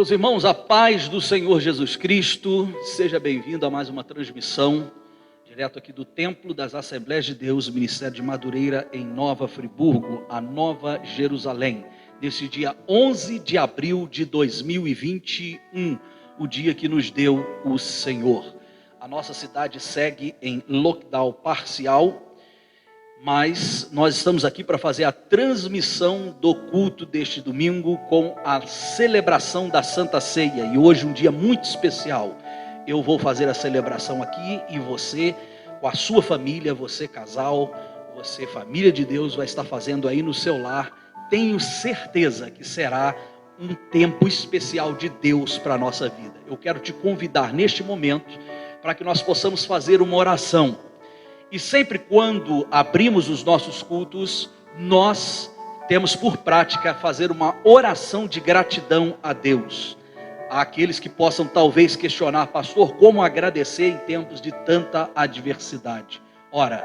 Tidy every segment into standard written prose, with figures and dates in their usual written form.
Meus irmãos, a paz do Senhor Jesus Cristo, seja bem-vindo a mais uma transmissão, direto aqui do Templo das Assembleias de Deus, Ministério de Madureira, em Nova Friburgo, a Nova Jerusalém, nesse dia 11 de abril de 2021, o dia que nos deu o Senhor. A nossa cidade segue em lockdown parcial, mas nós estamos aqui para fazer a transmissão do culto deste domingo com a celebração da Santa Ceia. E hoje um dia muito especial. Eu vou fazer a celebração aqui e você, com a sua família, você casal, você família de Deus, vai estar fazendo aí no seu lar. Tenho certeza que será um tempo especial de Deus para a nossa vida. Eu quero te convidar neste momento para que nós possamos fazer uma oração. E sempre quando abrimos os nossos cultos, nós temos por prática fazer uma oração de gratidão a Deus. Há aqueles que possam talvez questionar, pastor, como agradecer em tempos de tanta adversidade? Ora,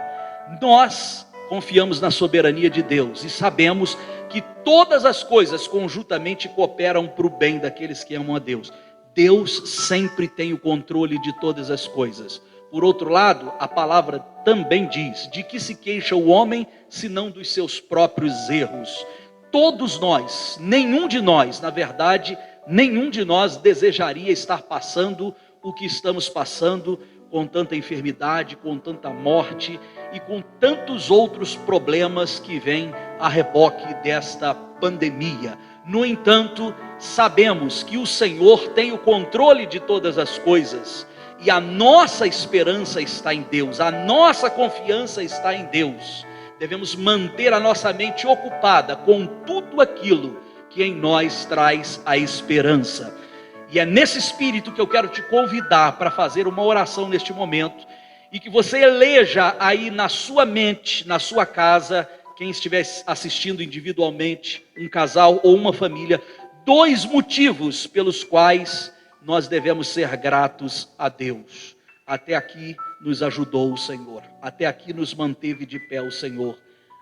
nós confiamos na soberania de Deus e sabemos que todas as coisas conjuntamente cooperam para o bem daqueles que amam a Deus. Deus sempre tem o controle de todas as coisas. Por outro lado, a palavra também diz, de que se queixa o homem, senão dos seus próprios erros. Todos nós, nenhum de nós, na verdade, nenhum de nós desejaria estar passando o que estamos passando, com tanta enfermidade, com tanta morte e com tantos outros problemas que vêm a reboque desta pandemia. No entanto, sabemos que o Senhor tem o controle de todas as coisas. E a nossa esperança está em Deus, a nossa confiança está em Deus. Devemos manter a nossa mente ocupada com tudo aquilo que em nós traz a esperança. E é nesse espírito que eu quero te convidar para fazer uma oração neste momento, e que você eleja aí na sua mente, na sua casa, quem estiver assistindo individualmente, um casal ou uma família, 2 motivos pelos quais nós devemos ser gratos a Deus. Até aqui nos ajudou o Senhor. Até aqui nos manteve de pé o Senhor.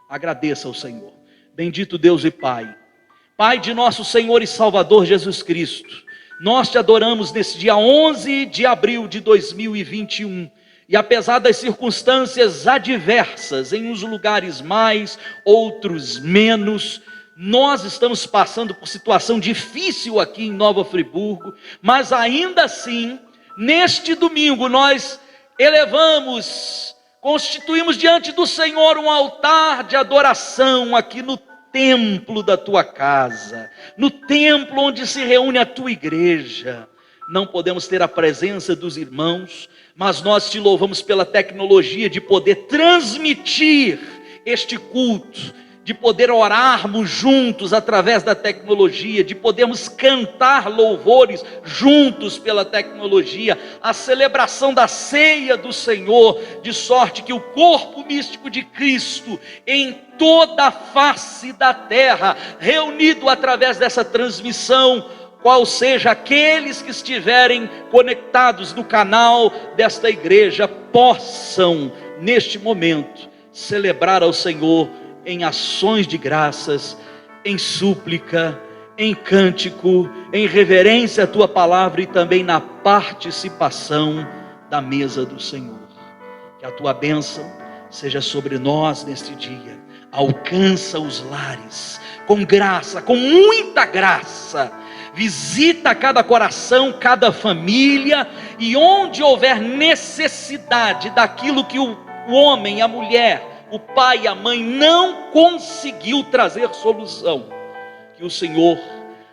Agradeça ao Senhor. Bendito Deus e Pai. Pai de nosso Senhor e Salvador Jesus Cristo. Nós te adoramos nesse dia 11 de abril de 2021. E apesar das circunstâncias adversas, em uns lugares mais, outros menos, nós estamos passando por situação difícil aqui em Nova Friburgo, mas ainda assim, neste domingo nós constituímos diante do Senhor um altar de adoração aqui no templo da tua casa, no templo onde se reúne a tua igreja. Não podemos ter a presença dos irmãos, mas nós te louvamos pela tecnologia de poder transmitir este culto, de poder orarmos juntos através da tecnologia, de podermos cantar louvores juntos pela tecnologia, a celebração da ceia do Senhor, de sorte que o corpo místico de Cristo, em toda a face da terra, reunido através dessa transmissão, qual seja aqueles que estiverem conectados no canal desta igreja, possam, neste momento, celebrar ao Senhor em ações de graças, em súplica, em cântico, em reverência à tua palavra e também na participação da mesa do Senhor. Que a tua bênção seja sobre nós neste dia. Alcança os lares com graça, com muita graça. Visita cada coração, cada família, e onde houver necessidade daquilo que o homem, a mulher, o pai e a mãe não conseguiu trazer solução, que o Senhor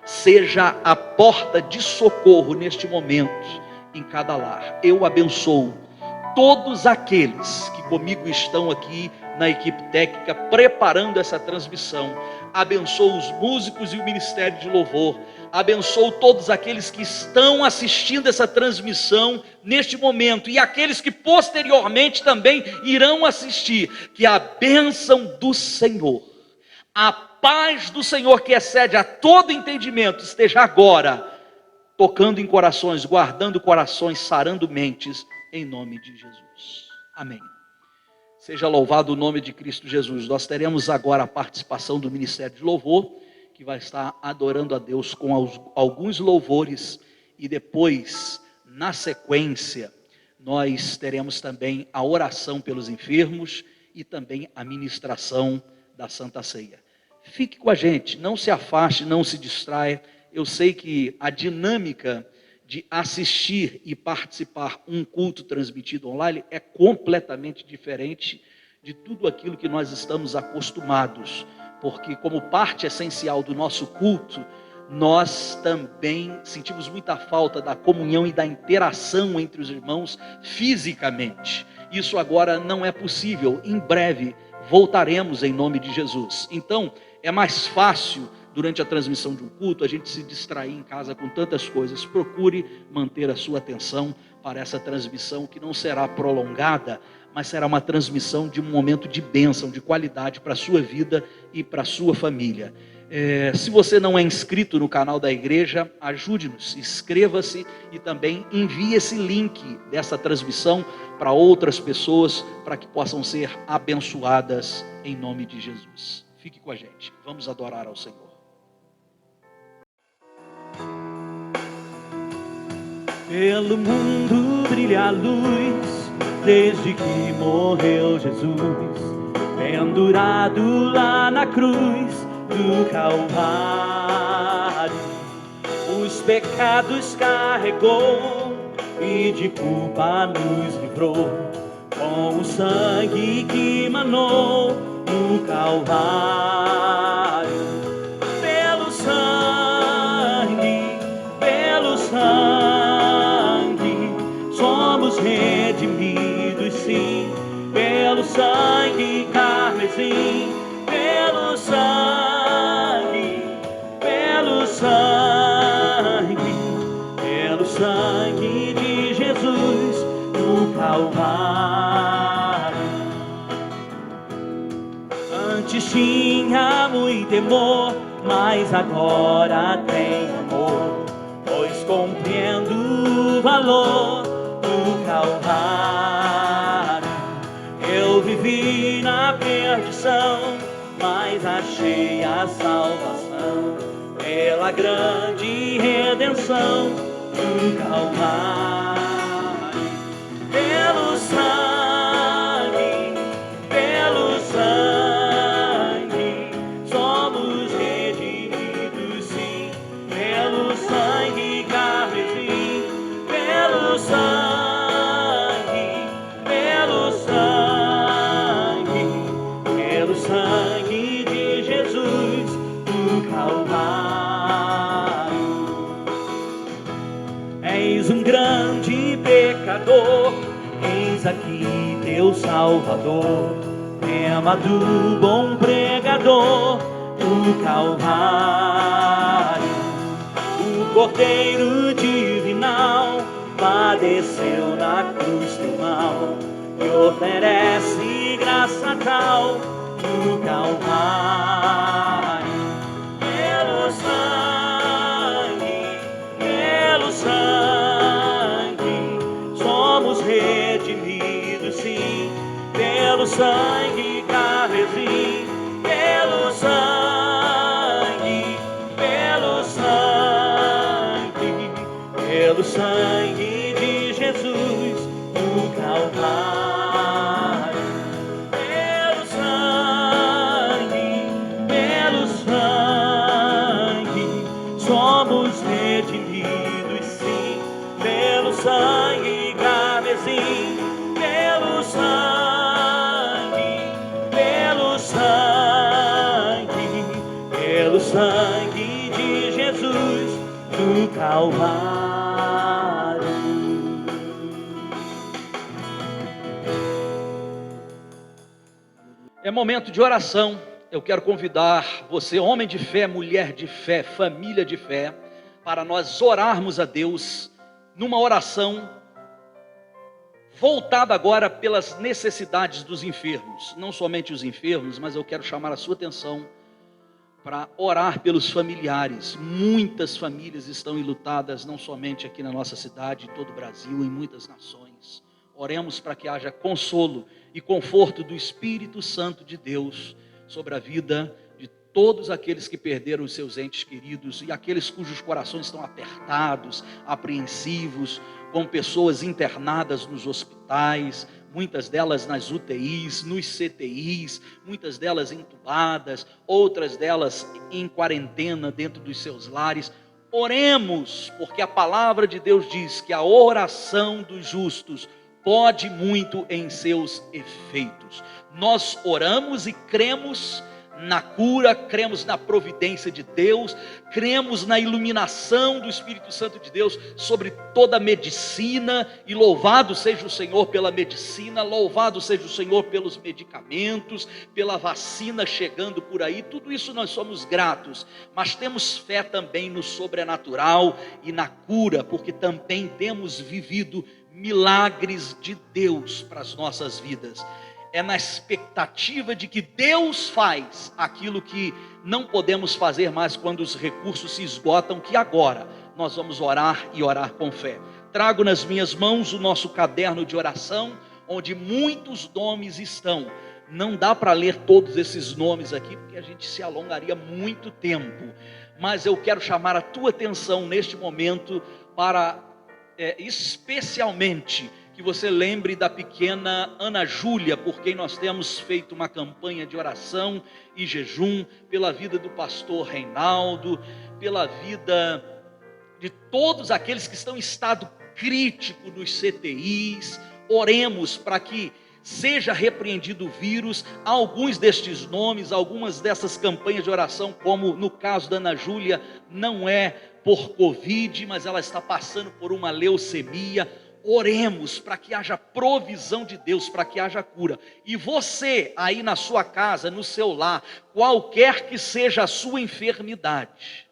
seja a porta de socorro neste momento em cada lar. Eu abençoo todos aqueles que comigo estão aqui na equipe técnica preparando essa transmissão. Abençoo os músicos e o ministério de louvor. Abençoo todos aqueles que estão assistindo essa transmissão neste momento e aqueles que posteriormente também irão assistir. Que a bênção do Senhor, a paz do Senhor que excede a todo entendimento, esteja agora tocando em corações, guardando corações, sarando mentes, em nome de Jesus. Amém. Seja louvado o nome de Cristo Jesus. Nós teremos agora a participação do Ministério de Louvor, que vai estar adorando a Deus com alguns louvores, e depois, na sequência, nós teremos também a oração pelos enfermos e também a ministração da Santa Ceia. Fique com a gente, não se afaste, não se distraia. Eu sei que a dinâmica de assistir e participar um culto transmitido online é completamente diferente de tudo aquilo que nós estamos acostumados, porque como parte essencial do nosso culto, nós também sentimos muita falta da comunhão e da interação entre os irmãos fisicamente. Isso agora não é possível. Em breve voltaremos em nome de Jesus. Então, é mais fácil durante a transmissão de um culto a gente se distrair em casa com tantas coisas. Procure manter a sua atenção para essa transmissão, que não será prolongada, mas será uma transmissão de um momento de bênção, de qualidade para a sua vida e para a sua família. Se você não é inscrito no canal da igreja, ajude-nos, inscreva-se e também envie esse link dessa transmissão para outras pessoas, para que possam ser abençoadas em nome de Jesus. Fique com a gente, vamos adorar ao Senhor. Pelo mundo brilha a luz, desde que morreu Jesus, pendurado lá na cruz do Calvário. Os pecados carregou e de culpa nos livrou, com o sangue que manou no Calvário. Pelo sangue, somos redimidos, sim. Pelo sangue carmesim, pelo sangue de Jesus no Calvário. Antes tinha muito temor, mas agora tem amor, pois compreendo o valor do Calvário. Eu vivi na perdição, mas achei a salvação pela grande redenção do Calvário. Pelo sangue, somos redimidos, sim. Pelo sangue carmesim, pelo sangue de Jesus do Calvário. És um grande pecador, eis aqui teu Salvador, tema do bom pregador do Calvário. O Cordeiro divinal padeceu na cruz teu mal, e oferece graça tal no Calvário. Pelo sangue, somos redimidos, sim. Pelo sangue carmesim, pelo sangue de Jesus no Calvário. Pelo sangue, somos redimidos, sim. Pelo sangue carmesim, pelo sangue de Jesus no Calvário. É momento de oração. Eu quero convidar você, homem de fé, mulher de fé, família de fé, para nós orarmos a Deus numa oração voltada agora pelas necessidades dos enfermos. Não somente os enfermos, mas eu quero chamar a sua atenção para orar pelos familiares. Muitas famílias estão enlutadas, não somente aqui na nossa cidade, em todo o Brasil, em muitas nações. Oremos para que haja consolo e conforto do Espírito Santo de Deus sobre a vida de todos aqueles que perderam os seus entes queridos e aqueles cujos corações estão apertados, apreensivos, com pessoas internadas nos hospitais, muitas delas nas UTIs, nos CTIs, muitas delas entubadas, outras delas em quarentena dentro dos seus lares. Oremos, porque a palavra de Deus diz que a oração dos justos pode muito em seus efeitos. Nós oramos e cremos na cura, cremos na providência de Deus, cremos na iluminação do Espírito Santo de Deus sobre toda a medicina, e louvado seja o Senhor pela medicina, louvado seja o Senhor pelos medicamentos, pela vacina chegando por aí. Tudo isso nós somos gratos, mas temos fé também no sobrenatural e na cura, porque também temos vivido milagres de Deus para as nossas vidas. É na expectativa de que Deus faz aquilo que não podemos fazer mais quando os recursos se esgotam, que agora nós vamos orar e orar com fé. Trago nas minhas mãos o nosso caderno de oração, onde muitos nomes estão. Não dá para ler todos esses nomes aqui, porque a gente se alongaria muito tempo. Mas eu quero chamar a tua atenção neste momento para, especialmente, que você lembre da pequena Ana Júlia, por quem nós temos feito uma campanha de oração e jejum, pela vida do pastor Reinaldo, pela vida de todos aqueles que estão em estado crítico nos CTIs. Oremos para que seja repreendido o vírus. Alguns destes nomes, algumas dessas campanhas de oração, como no caso da Ana Júlia, não é por Covid, mas ela está passando por uma leucemia. Oremos para que haja provisão de Deus, para que haja cura. E você aí na sua casa, no seu lar, qualquer que seja a sua enfermidade,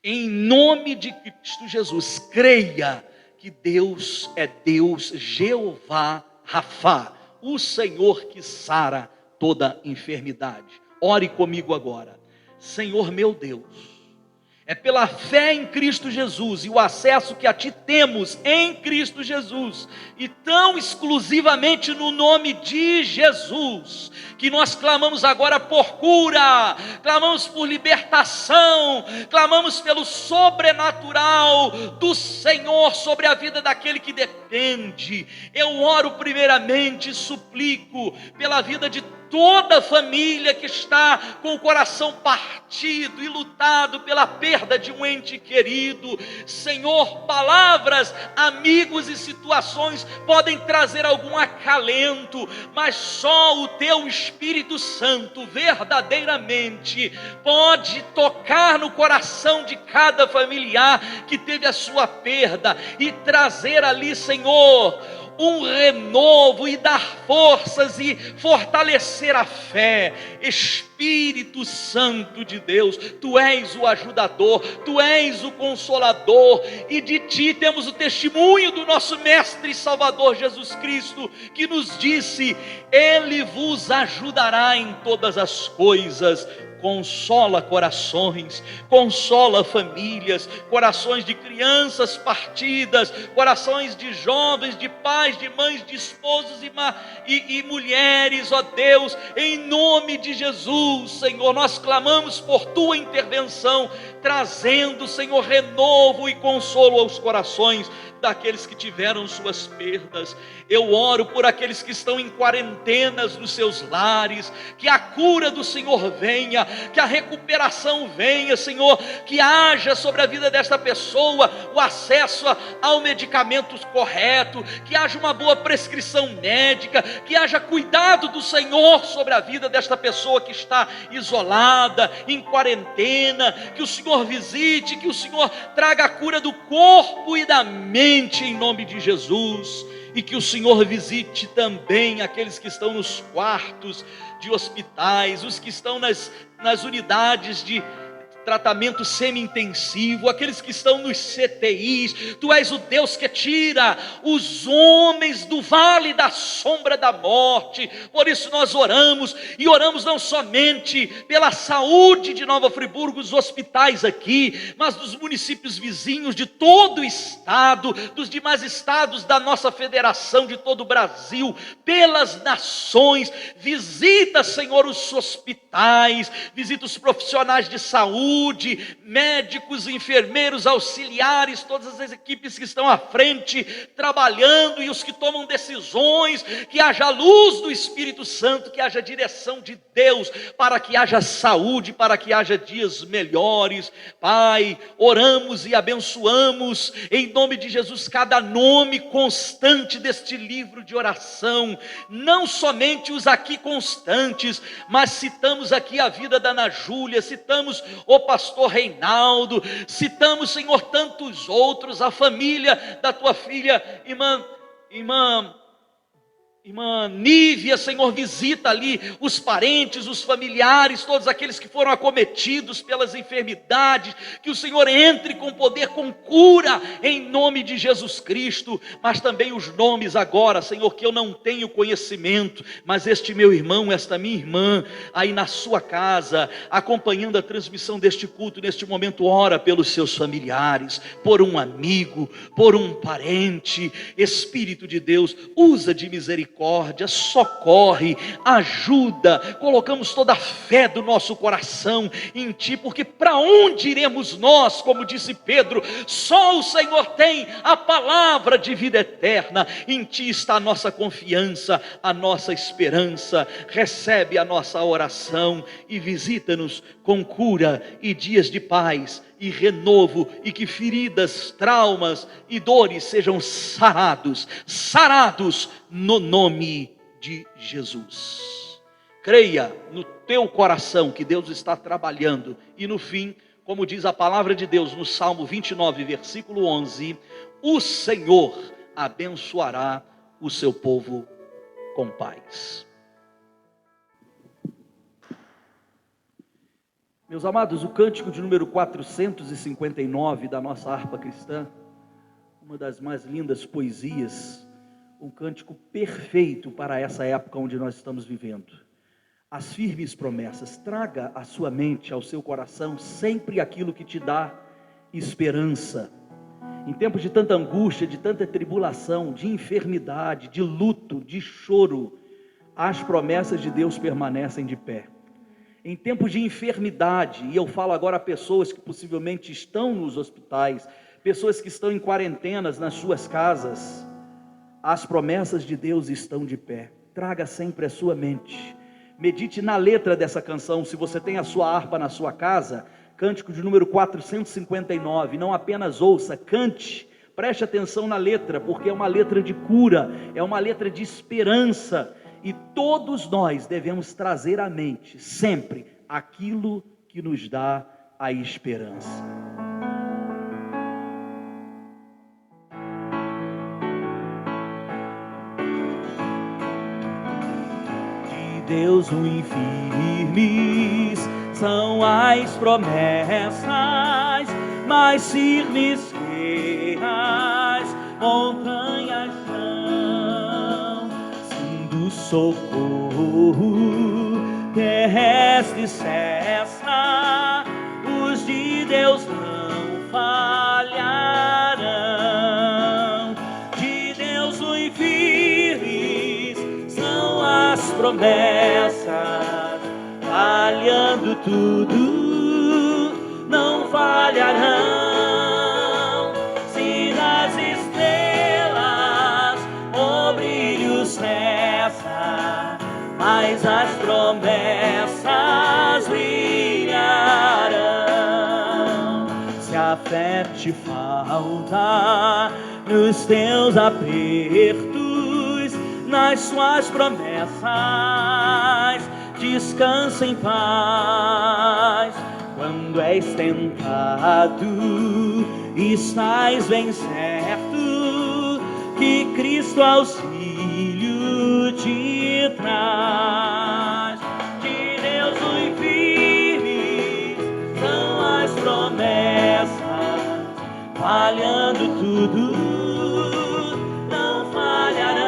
em nome de Cristo Jesus, creia que Deus é Deus, Jeová Rafá, o Senhor que sara toda enfermidade. Ore comigo agora. Senhor meu Deus, é pela fé em Cristo Jesus e o acesso que a Ti temos em Cristo Jesus, e tão exclusivamente no nome de Jesus, que nós clamamos agora por cura, clamamos por libertação, clamamos pelo sobrenatural do Senhor sobre a vida daquele que depende. Eu oro primeiramente, suplico pela vida de toda a família que está com o coração partido e lutado pela perda de um ente querido. Senhor, palavras, amigos e situações podem trazer algum acalento, mas só o Teu Espírito Santo verdadeiramente pode tocar no coração de cada familiar que teve a sua perda e trazer ali, Senhor, um renovo e dar forças e fortalecer a fé. Espírito Santo de Deus, Tu és o ajudador, Tu és o consolador, e de Ti temos o testemunho do nosso Mestre e Salvador Jesus Cristo, que nos disse: Ele vos ajudará em todas as coisas. Consola corações, consola famílias, corações de crianças partidas, corações de jovens, de pais, de mães, de esposos e mulheres, ó Deus, em nome de Jesus, Senhor, nós clamamos por Tua intervenção, trazendo, Senhor, renovo e consolo aos corações daqueles que tiveram suas perdas. Eu oro por aqueles que estão em quarentenas nos seus lares, que a cura do Senhor venha, que a recuperação venha, Senhor, que haja sobre a vida desta pessoa o acesso ao medicamento correto, que haja uma boa prescrição médica, que haja cuidado do Senhor sobre a vida desta pessoa que está isolada, em quarentena, que o Senhor visite, que o Senhor traga a cura do corpo e da mente, em nome de Jesus, e que o Senhor visite também aqueles que estão nos quartos de hospitais, os que estão nas unidades de tratamento semi-intensivo, aqueles que estão nos CTIs. Tu és o Deus que tira os homens do vale da sombra da morte. Por isso nós oramos, e oramos não somente pela saúde de Nova Friburgo, os hospitais aqui, mas dos municípios vizinhos, de todo o estado, dos demais estados da nossa federação, de todo o Brasil, pelas nações. Visita, Senhor, os hospitais, visita os profissionais de saúde, médicos, enfermeiros, auxiliares, todas as equipes que estão à frente, trabalhando, e os que tomam decisões. Que haja luz do Espírito Santo, que haja direção de Deus, para que haja saúde, para que haja dias melhores. Pai, oramos e abençoamos, em nome de Jesus, cada nome constante deste livro de oração, não somente os aqui constantes, mas citamos aqui a vida da Ana Júlia, citamos o pastor Reinaldo, citamos, Senhor, tantos outros, a família da tua filha, irmã Nívia. Senhor, visita ali os parentes, os familiares, todos aqueles que foram acometidos pelas enfermidades. Que o Senhor entre com poder, com cura, em nome de Jesus Cristo. Mas também os nomes agora, Senhor, que eu não tenho conhecimento, mas este meu irmão, esta minha irmã, aí na sua casa, acompanhando a transmissão deste culto, neste momento, ora pelos seus familiares, por um amigo, por um parente. Espírito de Deus, usa de misericórdia, socorre, ajuda. Colocamos toda a fé do nosso coração em Ti, porque para onde iremos nós? Como disse Pedro, só o Senhor tem a palavra de vida eterna. Em Ti está a nossa confiança, a nossa esperança. Recebe a nossa oração e visita-nos com cura e dias de paz e renovo, e que feridas, traumas e dores sejam sarados no nome de Jesus. Creia no teu coração que Deus está trabalhando, e no fim, como diz a palavra de Deus no Salmo 29, versículo 11, o Senhor abençoará o seu povo com paz. Meus amados, o cântico de número 459 da nossa harpa cristã, uma das mais lindas poesias, um cântico perfeito para essa época onde nós estamos vivendo. As firmes promessas. Traga à sua mente, ao seu coração, sempre aquilo que te dá esperança. Em tempos de tanta angústia, de tanta tribulação, de enfermidade, de luto, de choro, as promessas de Deus permanecem de pé. Em tempos de enfermidade, e eu falo agora a pessoas que possivelmente estão nos hospitais, pessoas que estão em quarentenas nas suas casas, as promessas de Deus estão de pé. Traga sempre a sua mente, medite na letra dessa canção. Se você tem a sua harpa na sua casa, cântico de número 459, não apenas ouça, cante, preste atenção na letra, porque é uma letra de cura, é uma letra de esperança. E todos nós devemos trazer à mente sempre aquilo que nos dá a esperança. De Deus muito firmes são as promessas, mais firmes que as montanhas são. Do socorro terrestre cessa, os de Deus não falharão. De Deus muito firmes são as promessas, falhando tudo, não falharão. Se nas estrelas o brilho cessa, mas as promessas brilharão. Se a fé te falta nos teus apertos, nas suas promessas descansa em paz. Quando és tentado, estás bem certo que Cristo auxílio te traz. De Deus muito firmes são as falhando tudo, não falharão.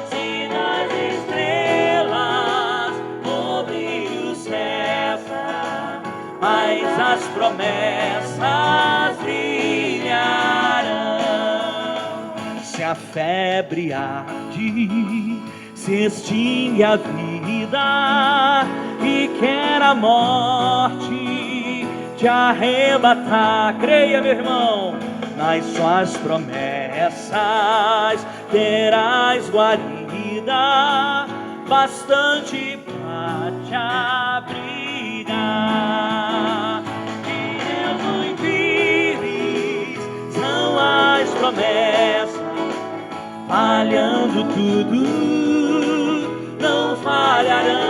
Se das estrelas o brilho cessa, mas as promessas brilharão. Se a febre arde, se extingue a vida e quer a morte te arrebatar, creia, meu irmão, nas suas promessas terás guarida bastante pra te abrigar. Que Deus nos firmes são as promessas, falhando tudo, não falharão.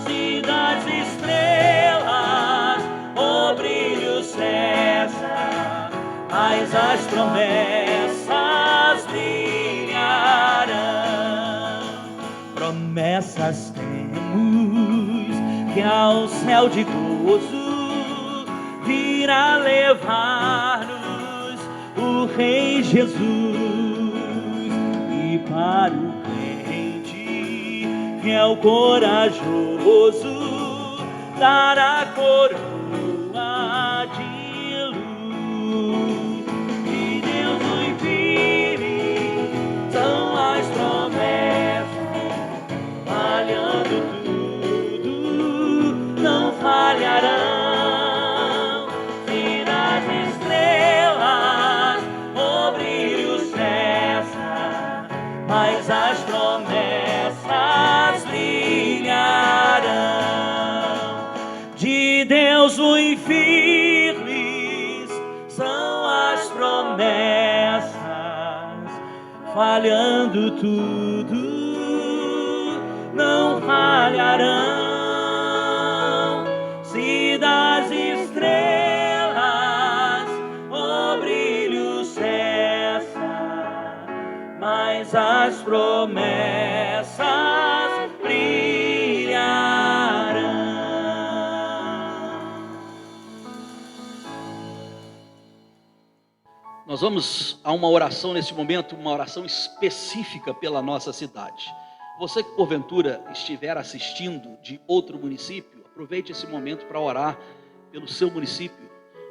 Se das estrelas o brilho cessa, mas as promessas brilharão. Promessas temos que ao céu de gozo virá levar-nos o Rei Jesus, e para o crente que é o corajoso dará coroa de luz. E Deus nos firme são as promessas, falhando tudo, não falharão. Se das estrelas o brilho cessa, mas as promessas brilharão. De Deus os firmes são as promessas, falhando tudo, não falharão. Se das estrelas o brilho cessa, mas as promessas brilharão. Nós vamos a uma oração nesse momento, uma oração específica pela nossa cidade. Você que porventura estiver assistindo de outro município, aproveite esse momento para orar pelo seu município,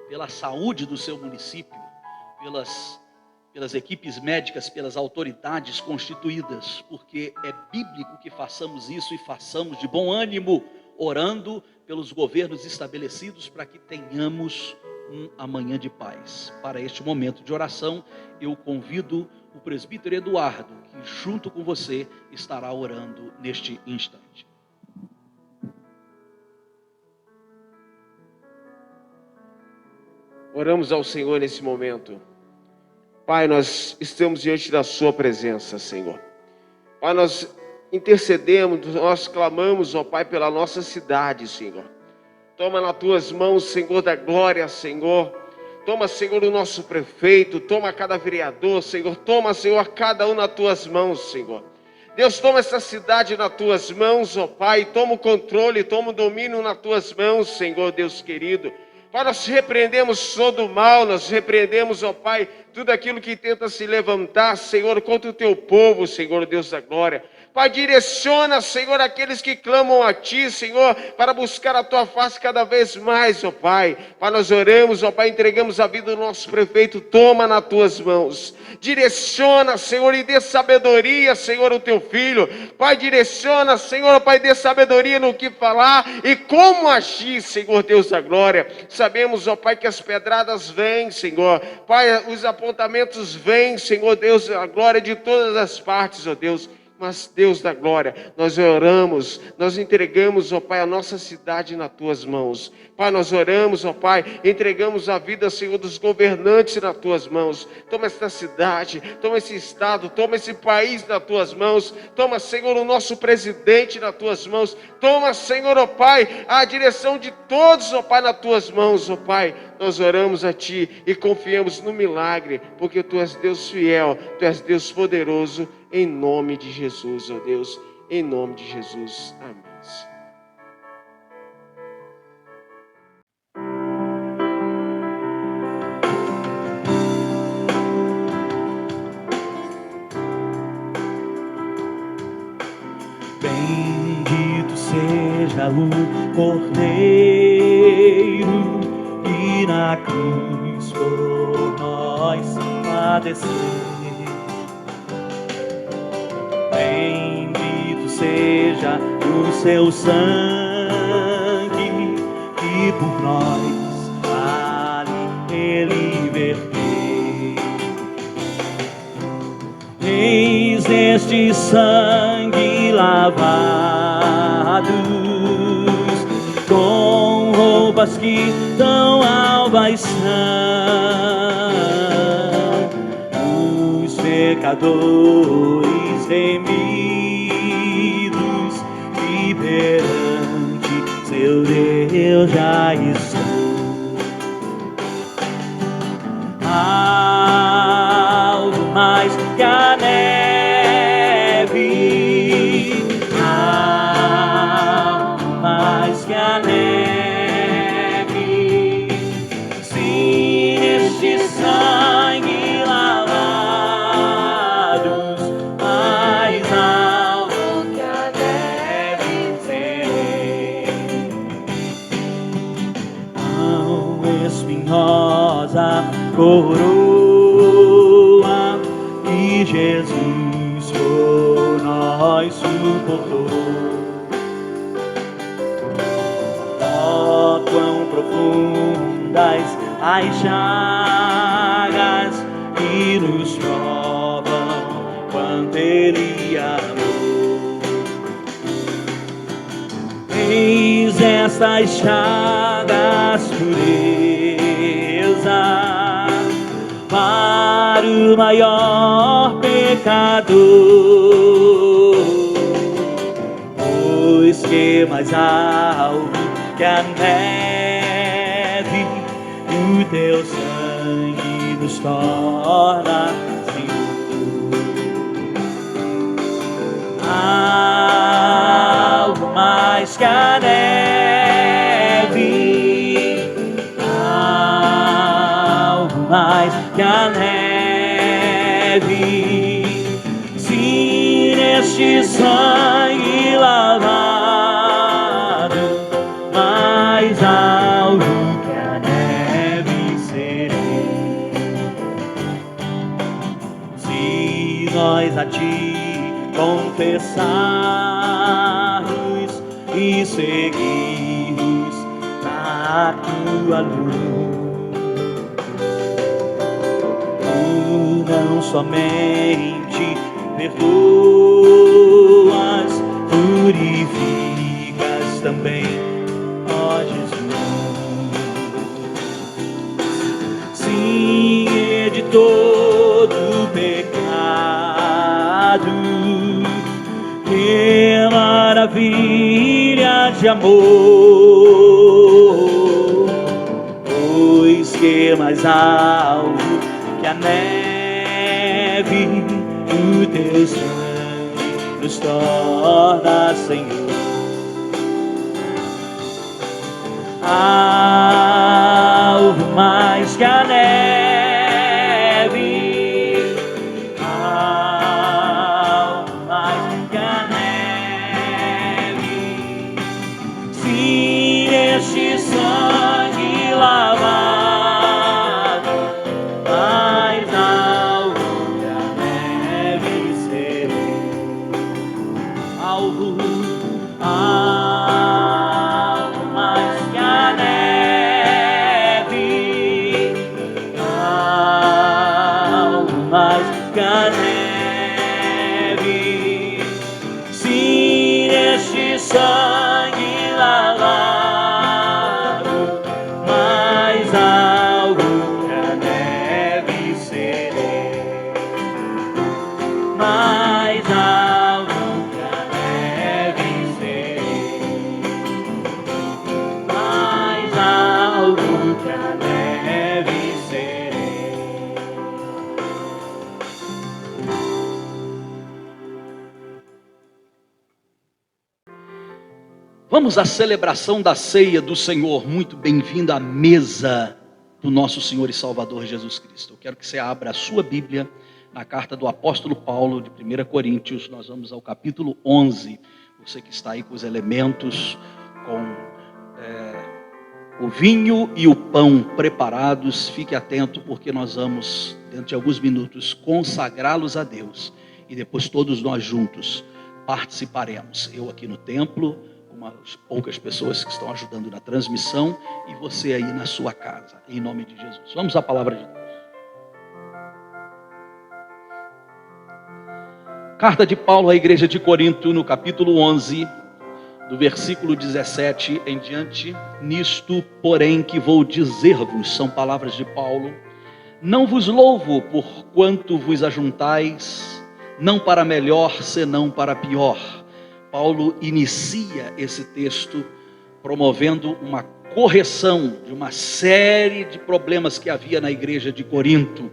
pela saúde do seu município, pelas equipes médicas, pelas autoridades constituídas, porque é bíblico que façamos isso e façamos de bom ânimo, orando pelos governos estabelecidos para que tenhamos um amanhã de paz. Para este momento de oração, eu convido o presbítero Eduardo, que junto com você estará orando neste instante. Oramos ao Senhor nesse momento. Pai, nós estamos diante da sua presença, Senhor. Pai, nós intercedemos, nós clamamos, ó Pai, pela nossa cidade, Senhor. Toma nas tuas mãos, Senhor da glória, Senhor. Toma, Senhor, o nosso prefeito, toma cada vereador, Senhor. Toma, Senhor, cada um nas tuas mãos, Senhor. Deus, toma essa cidade nas tuas mãos, ó Pai. Toma o controle, toma o domínio nas tuas mãos, Senhor, Deus querido. Pai, nós repreendemos todo o mal, nós repreendemos, ó Pai, tudo aquilo que tenta se levantar, Senhor, contra o teu povo, Senhor, Deus da glória. Pai, direciona, Senhor, aqueles que clamam a Ti, Senhor, para buscar a Tua face cada vez mais, ó Pai. Pai, nós oramos, ó Pai, entregamos a vida do nosso prefeito, toma nas Tuas mãos. Direciona, Senhor, e dê sabedoria, Senhor, ao Teu filho. Pai, direciona, Senhor, ó Pai, dê sabedoria no que falar e como agir, Senhor, Deus da glória. Sabemos, ó Pai, que as pedradas vêm, Senhor. Pai, os apontamentos vêm, Senhor, Deus da glória, de todas as partes, ó Deus. Mas, Deus da glória, nós oramos, nós entregamos, ó Pai, a nossa cidade nas Tuas mãos. Pai, nós oramos, ó Pai, entregamos a vida, Senhor, dos governantes nas Tuas mãos. Toma esta cidade, toma esse estado, toma esse país nas Tuas mãos. Toma, Senhor, o nosso presidente nas Tuas mãos. Toma, Senhor, ó Pai, a direção de todos, ó Pai, nas Tuas mãos, ó Pai. Nós oramos a Ti e confiamos no milagre, porque Tu és Deus fiel, Tu és Deus poderoso. Em nome de Jesus, ó Deus, em nome de Jesus. Amém. seja o Cordeiro que na cruz por nós padeceu. Bendito seja o seu sangue que por nós ali ele verteu. Eis este sangue lavados com roupas que tão albas são, os pecadores remidos e perante seu Deus já estão. Algo mais que a neve, algo mais que a neve, sim, este sangue lavados, mais algo que a neve serei. Mão espinhosa, coroa que Jesus por nós suportou. Ó, quão profundas as chagas que nos provam quanto Ele amou. Eis estas chagas, pureza para o maior pecador, pois que mais alto que a neve, o teu sangue nos torna Senhor. Algo mais que a neve, algo mais que a neve, sim, neste sangue lavado, mais alto que a neve serei. Se nós a ti confessarmos e seguirmos na tua luz, não somente perdoas, purificas também, ó Jesus. Sim, e de todo pecado, que maravilha de amor, pois que mais alto que a neve, o teu sangue nos torna Senhor. Algo mais que a neve, algo mais que a neve, sim, este sangue lavado, mais alto que a neve serei. Algo mais que a neve, algo mais que a neve, sim, este sangue lavado, mais algo que a neve serei, mais algo que a neve serei, mais algo que a neve serei. Vamos à celebração da ceia do Senhor. Muito bem-vindo à mesa do nosso Senhor e Salvador Jesus Cristo. Eu quero que você abra a sua Bíblia na carta do apóstolo Paulo de 1 Coríntios. Nós vamos ao capítulo 11. Você que está aí com os elementos, com o vinho e o pão preparados. Fique atento, porque nós vamos, dentro de alguns minutos, consagrá-los a Deus. E depois todos nós juntos participaremos. Eu aqui no templo, com umas poucas pessoas que estão ajudando na transmissão, e você aí na sua casa, em nome de Jesus. Vamos à palavra de Deus. Carta de Paulo à igreja de Corinto, no capítulo 11, do versículo 17 em diante. Nisto, porém, que vou dizer-vos, são palavras de Paulo, não vos louvo por quanto vos ajuntais, não para melhor, senão para pior. Paulo inicia esse texto promovendo uma correção de uma série de problemas que havia na igreja de Corinto.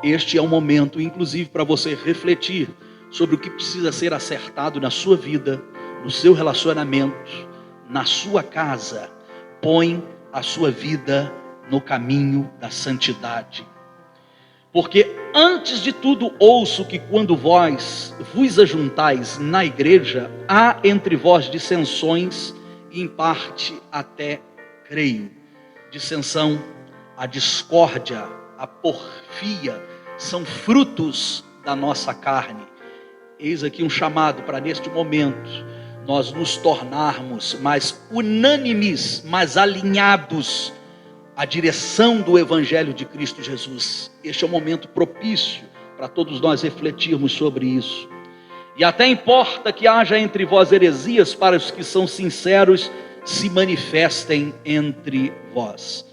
Este é um momento, inclusive, para você refletir sobre o que precisa ser acertado na sua vida, no seu relacionamento, na sua casa. Põe a sua vida no caminho da santidade. Porque antes de tudo ouço que quando vós vos ajuntais na igreja, há entre vós dissensões, e em parte até creio. Dissensão, a discórdia, a porfia, são frutos da nossa carne. Eis aqui um chamado para, neste momento, nós nos tornarmos mais unânimes, mais alinhados à direção do Evangelho de Cristo Jesus. Este é um momento propício para todos nós refletirmos sobre isso. E até importa que haja entre vós heresias, para os que são sinceros se manifestem entre vós.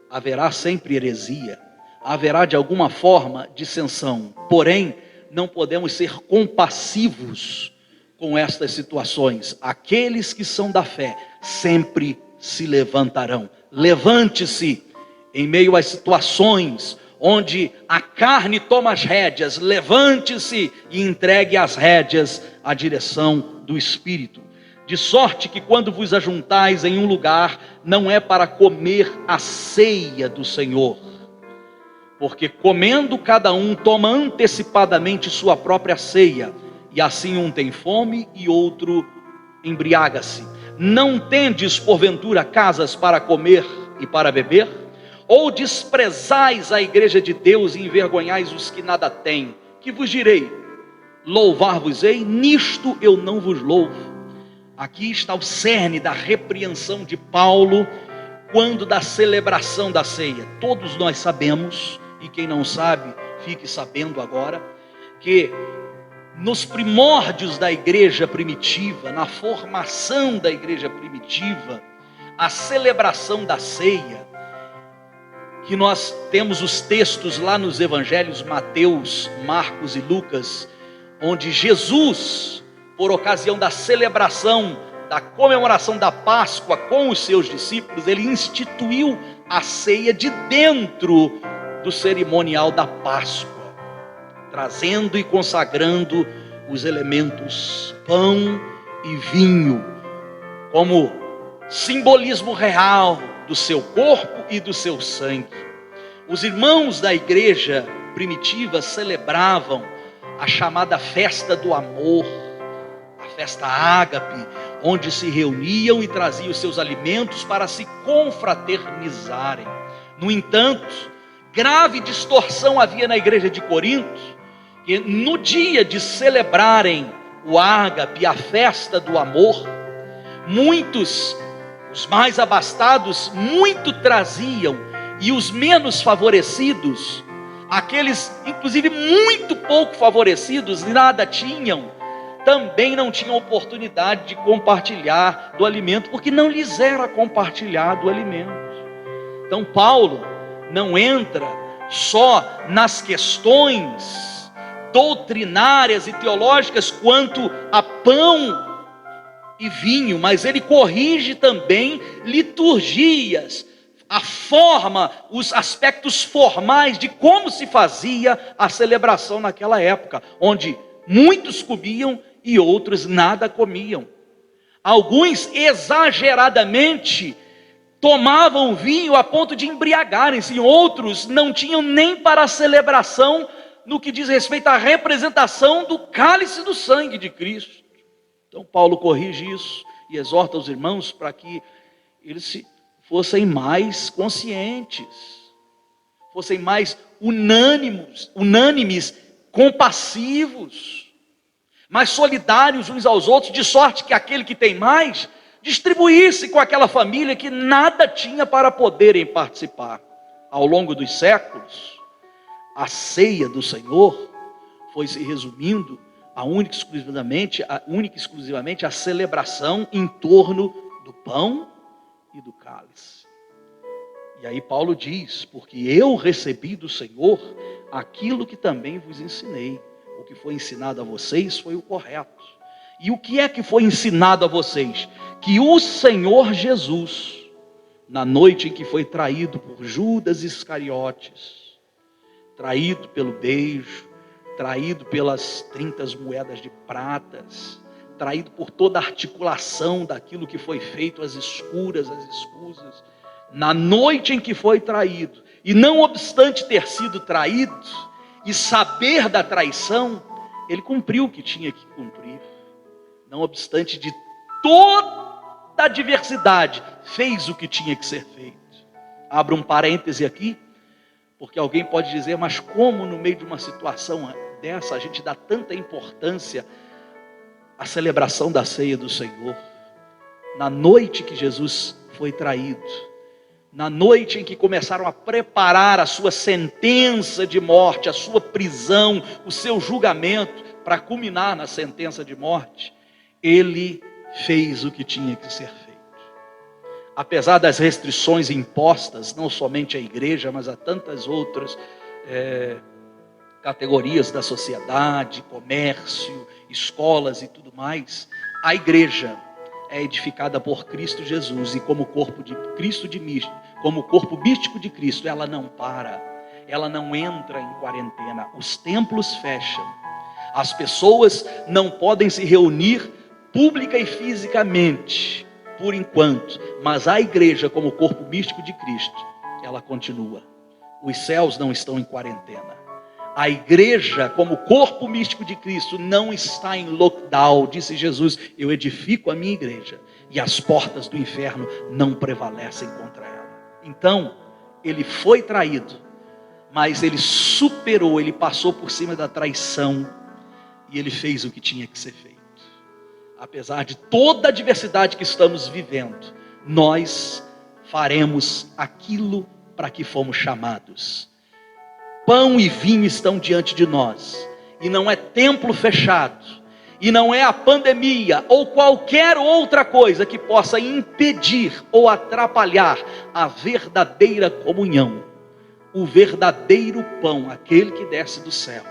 Haverá sempre heresia, haverá de alguma forma dissensão, porém não podemos ser compassivos com estas situações. Aqueles que são da fé sempre se levantarão. Levante-se em meio às situações onde a carne toma as rédeas. Levante-se e entregue as rédeas à direção do Espírito. De sorte que quando vos ajuntais em um lugar, não é para comer a ceia do Senhor. Porque comendo cada um toma antecipadamente sua própria ceia, e assim um tem fome e outro embriaga-se. Não tendes porventura casas para comer e para beber? Ou desprezais a igreja de Deus e envergonhais os que nada têm? Que vos direi? Louvar-vos-ei? Nisto eu não vos louvo. Aqui está o cerne da repreensão de Paulo quando da celebração da ceia. Todos nós sabemos, e quem não sabe, fique sabendo agora, que nos primórdios da igreja primitiva, na formação da igreja primitiva, a celebração da ceia, que nós temos os textos lá nos evangelhos Mateus, Marcos e Lucas, onde Jesus, por ocasião da celebração, da comemoração da Páscoa com os seus discípulos, ele instituiu a ceia de dentro do cerimonial da Páscoa, trazendo e consagrando os elementos pão e vinho, como simbolismo real do seu corpo e do seu sangue. Os irmãos da igreja primitiva celebravam a chamada festa do amor, a festa ágape, onde se reuniam e traziam os seus alimentos para se confraternizarem. No entanto, grave distorção havia na igreja de Corinto, que no dia de celebrarem o ágape, a festa do amor, muitos, os mais abastados, muito traziam, e os menos favorecidos, aqueles inclusive muito pouco favorecidos, nada tinham, também não tinham oportunidade de compartilhar do alimento, porque não lhes era compartilhado o alimento. Então Paulo não entra só nas questões doutrinárias e teológicas quanto a pão e vinho, mas ele corrige também liturgias, a forma, os aspectos formais de como se fazia a celebração naquela época, onde muitos comiam e outros nada comiam. Alguns exageradamente tomavam vinho a ponto de embriagarem-se, outros não tinham nem para a celebração no que diz respeito à representação do cálice do sangue de Cristo. Então Paulo corrige isso e exorta os irmãos para que eles fossem mais conscientes, fossem mais unânimes, compassivos, mais solidários uns aos outros, de sorte que aquele que tem mais distribuísse com aquela família que nada tinha para poderem participar. Ao longo dos séculos, a ceia do Senhor foi se resumindo a única e exclusivamente a celebração em torno do pão e do cálice. E aí Paulo diz: porque eu recebi do Senhor aquilo que também vos ensinei. O que foi ensinado a vocês foi o correto. E o que é que foi ensinado a vocês? Que o Senhor Jesus, na noite em que foi traído por Judas Iscariotes, traído pelo beijo, traído pelas 30 moedas de pratas, traído por toda a articulação daquilo que foi feito às escuras, às escusas, na noite em que foi traído, e não obstante ter sido traído e saber da traição, ele cumpriu o que tinha que cumprir. Não obstante de toda a adversidade, fez o que tinha que ser feito. Abro um parêntese aqui, porque alguém pode dizer: mas como no meio de uma situação dessa a gente dá tanta importância à celebração da ceia do Senhor? Na noite que Jesus foi traído, na noite em que começaram a preparar a sua sentença de morte, a sua prisão, o seu julgamento, para culminar na sentença de morte, ele fez o que tinha que ser feito. Apesar das restrições impostas, não somente à igreja, mas a tantas outras categorias da sociedade, comércio, escolas e tudo mais, a igreja é edificada por Cristo Jesus, e como corpo de Cristo como corpo místico de Cristo, ela não para, ela não entra em quarentena, os templos fecham, as pessoas não podem se reunir pública e fisicamente, por enquanto, mas a igreja como corpo místico de Cristo, ela continua. Os céus não estão em quarentena. A igreja como corpo místico de Cristo não está em lockdown. Disse Jesus: eu edifico a minha igreja e as portas do inferno não prevalecem contra ela. Então, ele foi traído, mas ele superou, ele passou por cima da traição e ele fez o que tinha que ser feito. Apesar de toda a adversidade que estamos vivendo, nós faremos aquilo para que fomos chamados. Pão e vinho estão diante de nós, e não é templo fechado, e não é a pandemia ou qualquer outra coisa que possa impedir ou atrapalhar a verdadeira comunhão, o verdadeiro pão, aquele que desce do céu,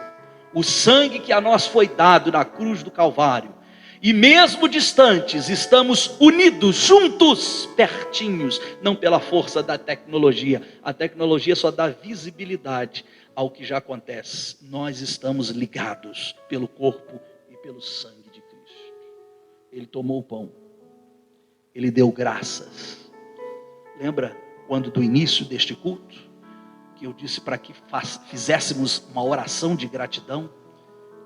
o sangue que a nós foi dado na cruz do Calvário. E mesmo distantes, estamos unidos, juntos, pertinhos, não pela força da tecnologia. A tecnologia só dá visibilidade ao que já acontece. Nós estamos ligados pelo corpo e pelo sangue de Cristo. Ele tomou o pão, ele deu graças. Lembra quando do início deste culto, que eu disse para que fizéssemos uma oração de gratidão?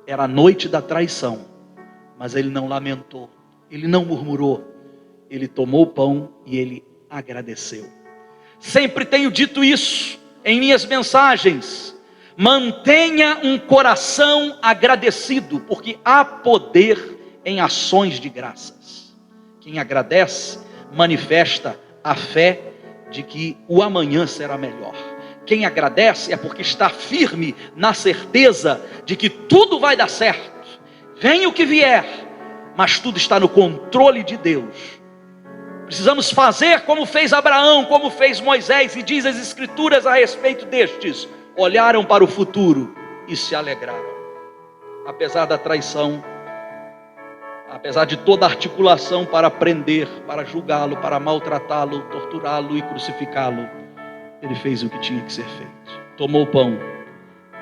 Era a noite da traição. Mas ele não lamentou, ele não murmurou, ele tomou o pão e ele agradeceu. Sempre tenho dito isso em minhas mensagens: mantenha um coração agradecido, porque há poder em ações de graças. Quem agradece manifesta a fé de que o amanhã será melhor. Quem agradece é porque está firme na certeza de que tudo vai dar certo. Venha o que vier, mas tudo está no controle de Deus. Precisamos fazer como fez Abraão, como fez Moisés, e diz as Escrituras a respeito destes: olharam para o futuro e se alegraram. Apesar da traição, apesar de toda a articulação para prender, para julgá-lo, para maltratá-lo, torturá-lo e crucificá-lo, ele fez o que tinha que ser feito. Tomou o pão,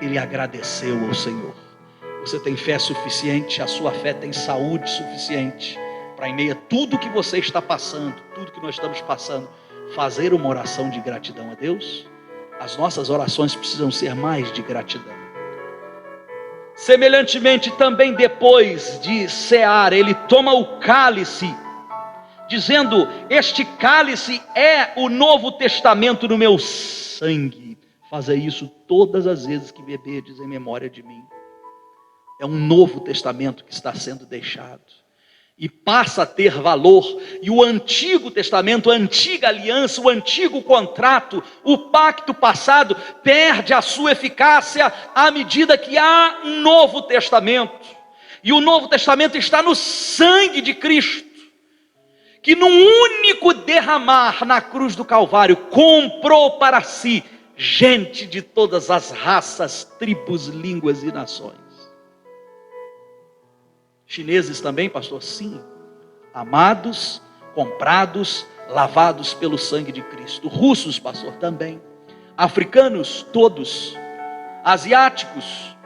ele agradeceu ao Senhor. Você tem fé suficiente, a sua fé tem saúde suficiente para, em meio a tudo que você está passando, tudo que nós estamos passando, fazer uma oração de gratidão a Deus? As nossas orações precisam ser mais de gratidão. Semelhantemente também, depois de cear, ele toma o cálice dizendo: este cálice é o Novo Testamento no meu sangue. Fazei isso todas as vezes que beberdes em memória de mim. É um Novo Testamento que está sendo deixado e passa a ter valor. E o Antigo Testamento, a antiga aliança, o antigo contrato, o pacto passado perde a sua eficácia à medida que há um Novo Testamento. E o Novo Testamento está no sangue de Cristo, que num único derramar na cruz do Calvário comprou para si gente de todas as raças, tribos, línguas e nações. Chineses também, pastor? Sim. Amados, comprados, lavados pelo sangue de Cristo. Russos, pastor? Também. Africanos? Todos. Asiáticos?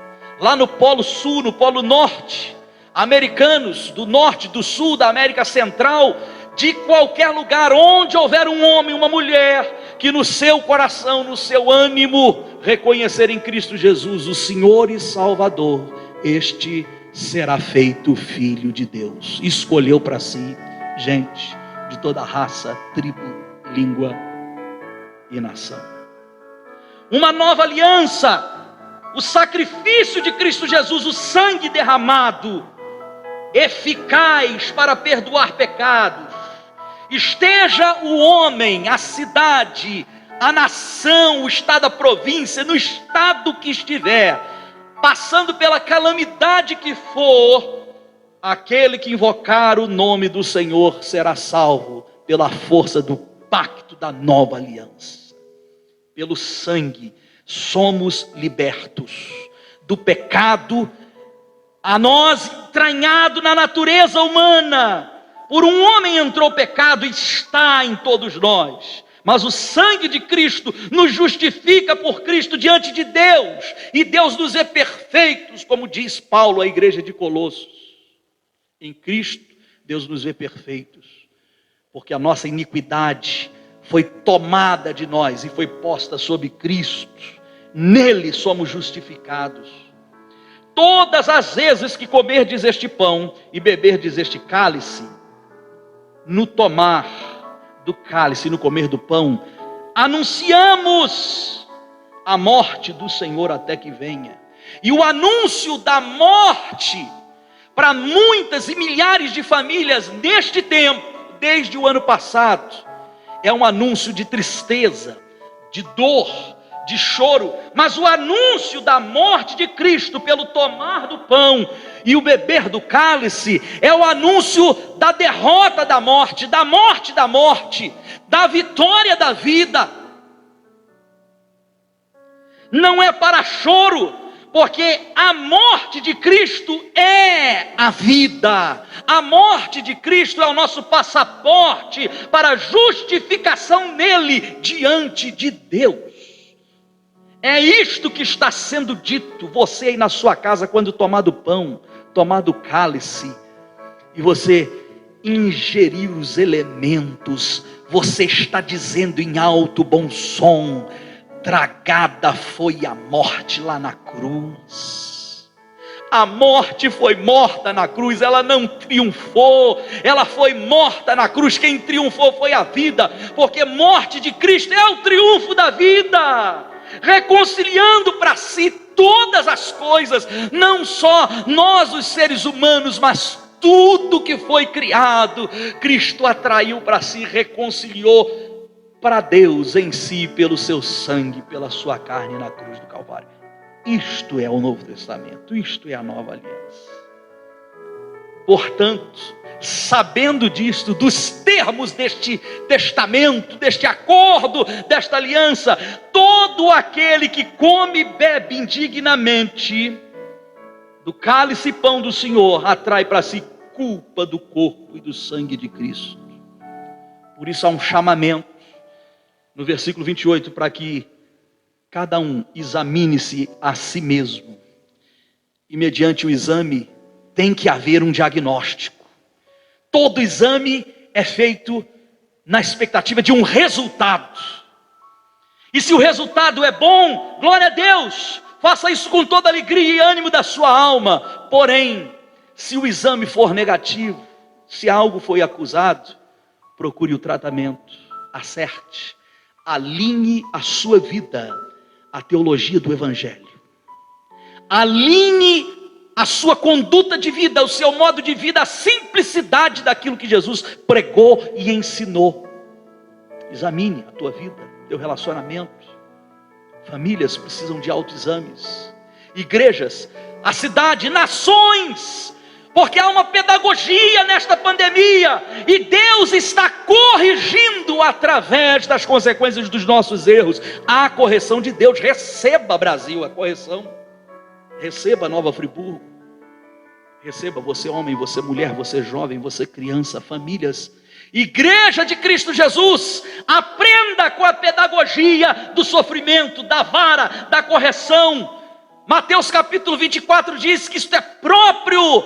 Lá no Polo Sul, no Polo Norte. Americanos do Norte, do Sul, da América Central. De qualquer lugar onde houver um homem, uma mulher, que no seu coração, no seu ânimo, reconhecer em Cristo Jesus o Senhor e Salvador, este será feito filho de Deus. Escolheu para si gente de toda raça, tribo, língua e nação. Uma nova aliança, o sacrifício de Cristo Jesus, o sangue derramado, eficaz para perdoar pecados. Esteja o homem, a cidade, a nação, o estado, a província, no estado que estiver, passando pela calamidade que for, aquele que invocar o nome do Senhor será salvo pela força do pacto da nova aliança. Pelo sangue somos libertos do pecado a nós entranhado na natureza humana. Por um homem entrou o pecado e está em todos nós. Mas o sangue de Cristo nos justifica por Cristo diante de Deus. E Deus nos é perfeitos, como diz Paulo à igreja de Colossos. Em Cristo, Deus nos vê perfeitos. Porque a nossa iniquidade foi tomada de nós e foi posta sobre Cristo. Nele somos justificados. Todas as vezes que comerdes este pão e beberdes este cálice, no tomar do cálice, no comer do pão, anunciamos a morte do Senhor até que venha. E o anúncio da morte para muitas e milhares de famílias neste tempo, desde o ano passado, é um anúncio de tristeza, de dor, de choro. Mas o anúncio da morte de Cristo pelo tomar do pão e o beber do cálice é o anúncio da derrota da morte, da vitória da vida. Não é para choro, porque a morte de Cristo é a vida. A morte de Cristo é o nosso passaporte para a justificação nele diante de Deus. É isto que está sendo dito. Você aí na sua casa, quando tomar do pão, tomar do cálice, e você ingerir os elementos, você está dizendo em alto bom som: tragada foi a morte lá na cruz. A morte foi morta na cruz, ela não triunfou, ela foi morta na cruz. Quem triunfou foi a vida, porque morte de Cristo é o triunfo da vida, reconciliando para si todas as coisas, não só nós os seres humanos, mas tudo que foi criado. Cristo atraiu para si, reconciliou para Deus em si, pelo seu sangue, pela sua carne na cruz do Calvário. Isto é o Novo Testamento, isto é a nova aliança. Portanto, sabendo disto, dos termos deste testamento, deste acordo, desta aliança, todo aquele que come e bebe indignamente do cálice e pão do Senhor atrai para si culpa do corpo e do sangue de Cristo. Por isso há um chamamento no versículo 28 para que cada um examine-se a si mesmo, e mediante o exame tem que haver um diagnóstico. Todo exame é feito na expectativa de um resultado. E se o resultado é bom, glória a Deus, faça isso com toda alegria e ânimo da sua alma. Porém, se o exame for negativo, se algo foi acusado, procure o tratamento, acerte, alinhe a sua vida à teologia do Evangelho. Alinhe a sua conduta de vida, o seu modo de vida, a simplicidade daquilo que Jesus pregou e ensinou. Examine a tua vida, teu relacionamento. Famílias precisam de autoexames. Igrejas, a cidade, nações, porque há uma pedagogia nesta pandemia, e Deus está corrigindo através das consequências dos nossos erros. Há a correção de Deus. Receba, Brasil, a correção. Receba, Nova Friburgo. Receba, você homem, você mulher, você jovem, você criança, famílias. Igreja de Cristo Jesus, aprenda com a pedagogia do sofrimento, da vara, da correção. Mateus capítulo 24 diz que isto é próprio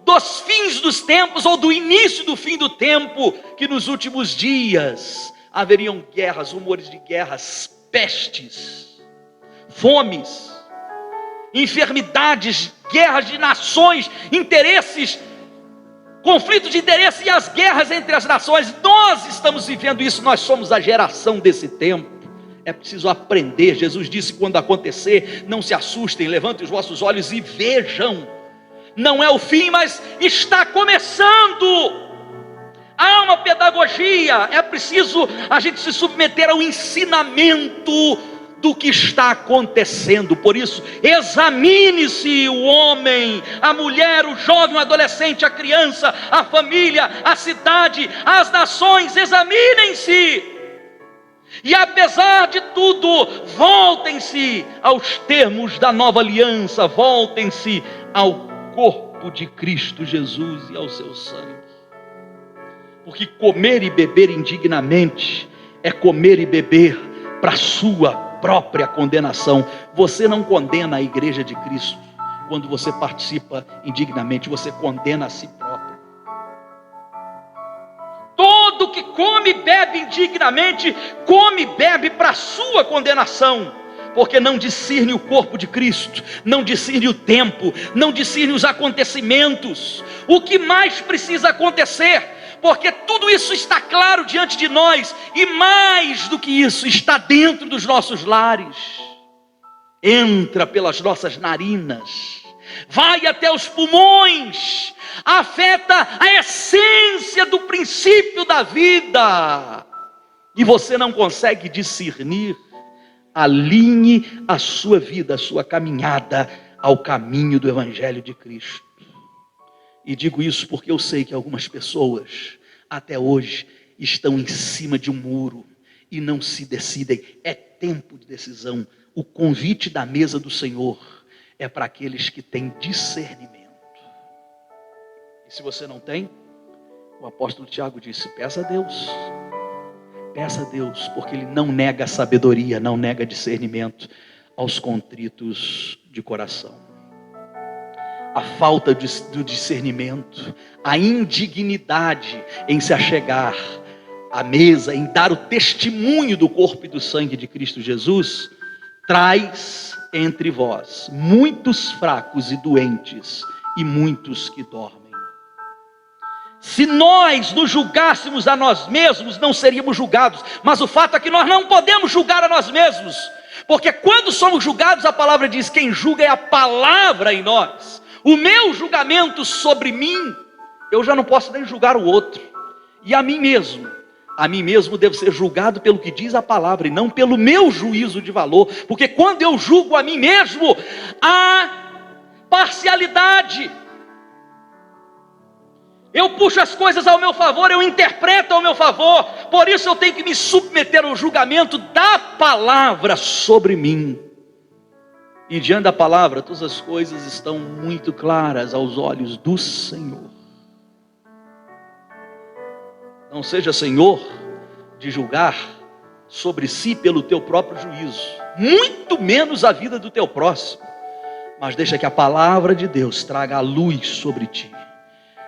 dos fins dos tempos, ou do início do fim do tempo, que nos últimos dias haveriam guerras, rumores de guerras, pestes, fomes, enfermidades, guerras de nações, interesses, conflitos de interesse e as guerras entre as nações. Nós estamos vivendo isso, nós somos a geração desse tempo. É preciso aprender. Jesus disse: quando acontecer, não se assustem, levantem os vossos olhos e vejam. Não é o fim, mas está começando. Há uma pedagogia, é preciso a gente se submeter ao ensinamento do que está acontecendo. Por isso, examine-se o homem, a mulher, o jovem, o adolescente, a criança, a família, a cidade, as nações. Examinem-se. E apesar de tudo, voltem-se aos termos da nova aliança, voltem-se ao corpo de Cristo Jesus e ao seu sangue. Porque comer e beber indignamente é comer e beber para a sua própria condenação. Você não condena a igreja de Cristo quando você participa indignamente, você condena a si próprio. Todo que come e bebe indignamente, come e bebe para a sua condenação, porque não discerne o corpo de Cristo, não discerne o tempo, não discerne os acontecimentos, o que mais precisa acontecer, porque tudo isso está claro diante de nós, e mais do que isso, está dentro dos nossos lares, entra pelas nossas narinas, vai até os pulmões, afeta a essência do princípio da vida, e você não consegue discernir. Alinhe a sua vida, a sua caminhada ao caminho do Evangelho de Cristo. E digo isso porque eu sei que algumas pessoas até hoje estão em cima de um muro e não se decidem. É tempo de decisão. O convite da mesa do Senhor é para aqueles que têm discernimento. E se você não tem, o apóstolo Tiago disse: peça a Deus. Peça a Deus, porque Ele não nega sabedoria, não nega discernimento aos contritos de coração. A falta do discernimento, a indignidade em se achegar à mesa, em dar o testemunho do corpo e do sangue de Cristo Jesus, traz entre vós muitos fracos e doentes e muitos que dormem. Se nós nos julgássemos a nós mesmos, não seríamos julgados. Mas o fato é que nós não podemos julgar a nós mesmos, porque quando somos julgados, a palavra diz: quem julga é a palavra em nós. O meu julgamento sobre mim, eu já não posso nem julgar o outro. E a mim mesmo devo ser julgado pelo que diz a palavra, e não pelo meu juízo de valor. Porque quando eu julgo a mim mesmo, há parcialidade. Eu puxo as coisas ao meu favor, eu interpreto ao meu favor. Por isso eu tenho que me submeter ao julgamento da palavra sobre mim. E diante da palavra, todas as coisas estão muito claras aos olhos do Senhor. Não seja senhor de julgar sobre si pelo teu próprio juízo, muito menos a vida do teu próximo. Mas deixa que a palavra de Deus traga a luz sobre ti.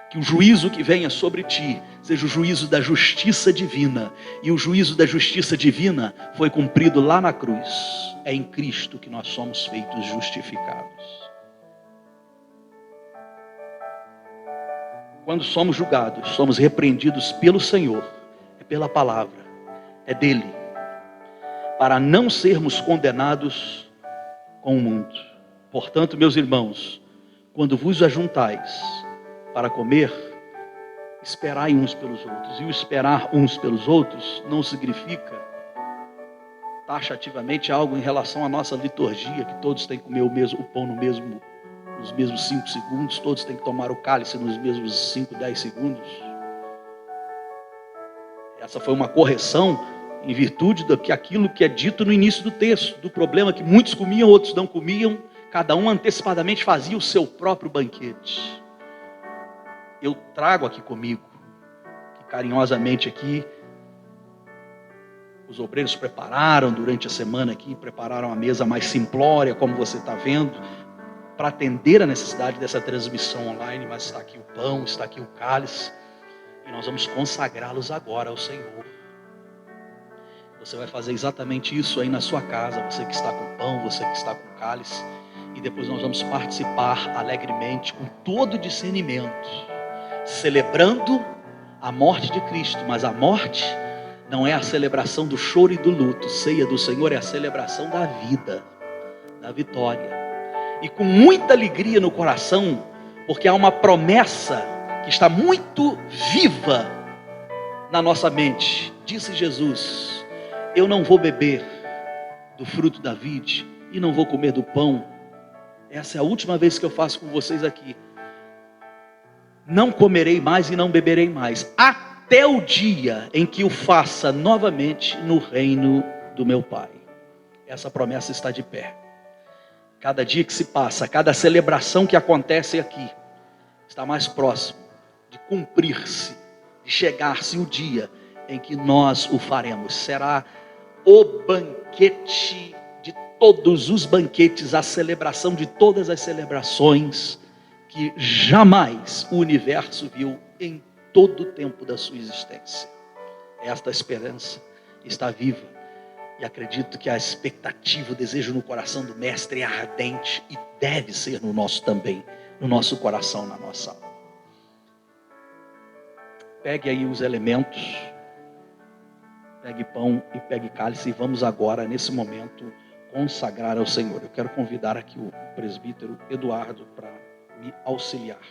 Que o juízo que venha sobre ti seja o juízo da justiça divina. E o juízo da justiça divina foi cumprido lá na cruz. É em Cristo que nós somos feitos justificados. Quando somos julgados, somos repreendidos pelo Senhor. pela palavra, é dele, para não sermos condenados com o mundo. Portanto, meus irmãos, quando vos ajuntais para comer, esperai uns pelos outros. E o esperar uns pelos outros não significa taxativamente algo em relação à nossa liturgia, que todos têm que comer o pão nos mesmos 5 segundos, todos têm que tomar o cálice nos mesmos 5, 10 segundos. Essa foi uma correção em virtude daquilo que é dito no início do texto, do problema que muitos comiam, outros não comiam, cada um antecipadamente fazia o seu próprio banquete. Eu trago aqui comigo, que carinhosamente aqui, os obreiros prepararam durante a semana aqui, prepararam a mesa mais simplória, como você está vendo, para atender a necessidade dessa transmissão online, mas está aqui o pão, está aqui o cálice, e nós vamos consagrá-los agora ao Senhor. Você vai fazer exatamente isso aí na sua casa, você que está com o pão, você que está com o cálice, e depois nós vamos participar alegremente, com todo discernimento, celebrando a morte de Cristo, mas a morte não é a celebração do choro e do luto. Ceia do Senhor é a celebração da vida, da vitória. E com muita alegria no coração, porque há uma promessa que está muito viva na nossa mente. Disse Jesus: eu não vou beber do fruto da vide e não vou comer do pão. Essa é a última vez que eu faço com vocês aqui. Não comerei mais e não beberei mais, até o dia em que o faça novamente no reino do meu Pai. Essa promessa está de pé. Cada dia que se passa, cada celebração que acontece aqui, está mais próximo de cumprir-se, de chegar-se o dia em que nós o faremos. Será o banquete de todos os banquetes, a celebração de todas as celebrações que jamais o universo viu em todo o tempo da sua existência. Esta esperança está viva, e acredito que a expectativa, o desejo no coração do mestre é ardente, e deve ser no nosso também, no nosso coração, na nossa alma. Pegue aí os elementos, pegue pão e pegue cálice, e vamos agora, nesse momento, consagrar ao Senhor. Eu quero convidar aqui o presbítero Eduardo para me auxiliar.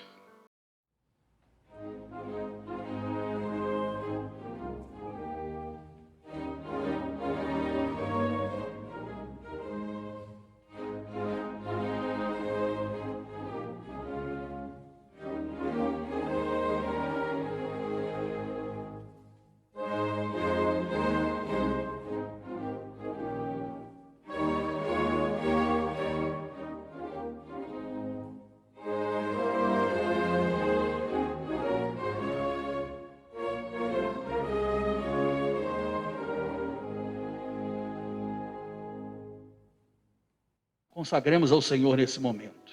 Consagremos ao Senhor nesse momento.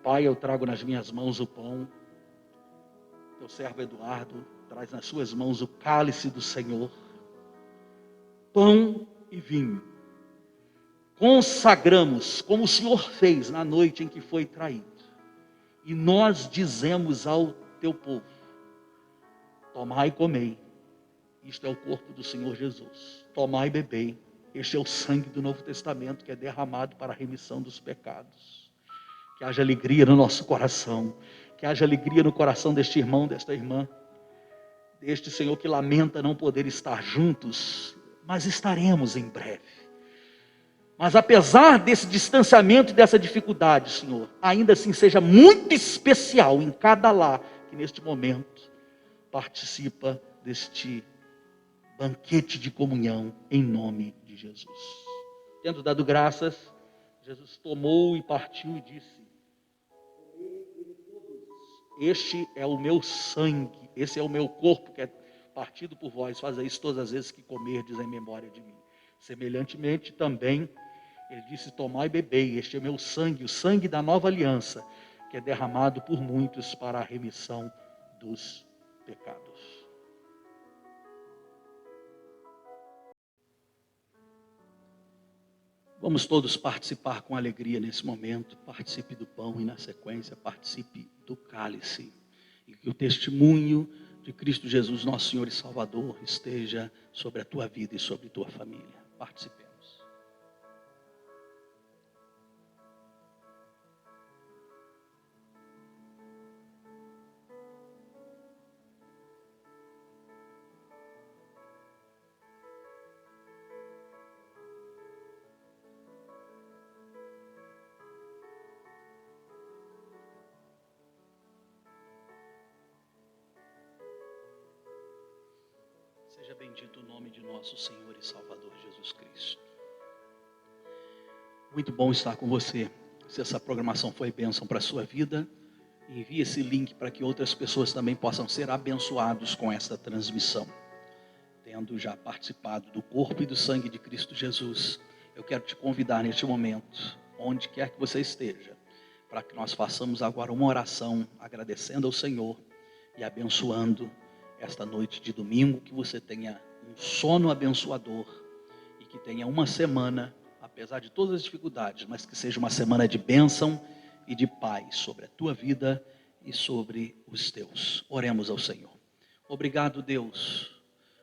Pai, eu trago nas minhas mãos o pão. Teu servo Eduardo traz nas suas mãos o cálice do Senhor. Pão e vinho. Consagramos, como o Senhor fez na noite em que foi traído. E nós dizemos ao teu povo: tomai e comei. Isto é o corpo do Senhor Jesus. Tomai e bebei. Este é o sangue do Novo Testamento que é derramado para a remissão dos pecados. Que haja alegria no nosso coração. Que haja alegria no coração deste irmão, desta irmã. Deste Senhor que lamenta não poder estar juntos, mas estaremos em breve. Mas apesar desse distanciamento e dessa dificuldade, Senhor, ainda assim seja muito especial em cada lar que neste momento participa deste banquete de comunhão em nome de Jesus. Tendo dado graças, Jesus tomou e partiu e disse: este é o meu sangue, esse é o meu corpo que é partido por vós, fazei isso todas as vezes que comerdes em memória de mim. Semelhantemente também, ele disse: tomai e bebei, este é o meu sangue, o sangue da nova aliança, que é derramado por muitos para a remissão dos pecados. Vamos todos participar com alegria nesse momento. Participe do pão e, na sequência, participe do cálice. E que o testemunho de Cristo Jesus, nosso Senhor e Salvador, esteja sobre a tua vida e sobre a tua família. Participemos. Seja bendito o nome de nosso Senhor e Salvador Jesus Cristo. Muito bom estar com você. Se essa programação foi bênção para a sua vida, envie esse link para que outras pessoas também possam ser abençoados com esta transmissão. Tendo já participado do corpo e do sangue de Cristo Jesus, eu quero te convidar neste momento, onde quer que você esteja, para que nós façamos agora uma oração agradecendo ao Senhor e abençoando esta noite de domingo, que você tenha um sono abençoador e que tenha uma semana, apesar de todas as dificuldades, mas que seja uma semana de bênção e de paz sobre a tua vida e sobre os teus. Oremos ao Senhor. Obrigado, Deus,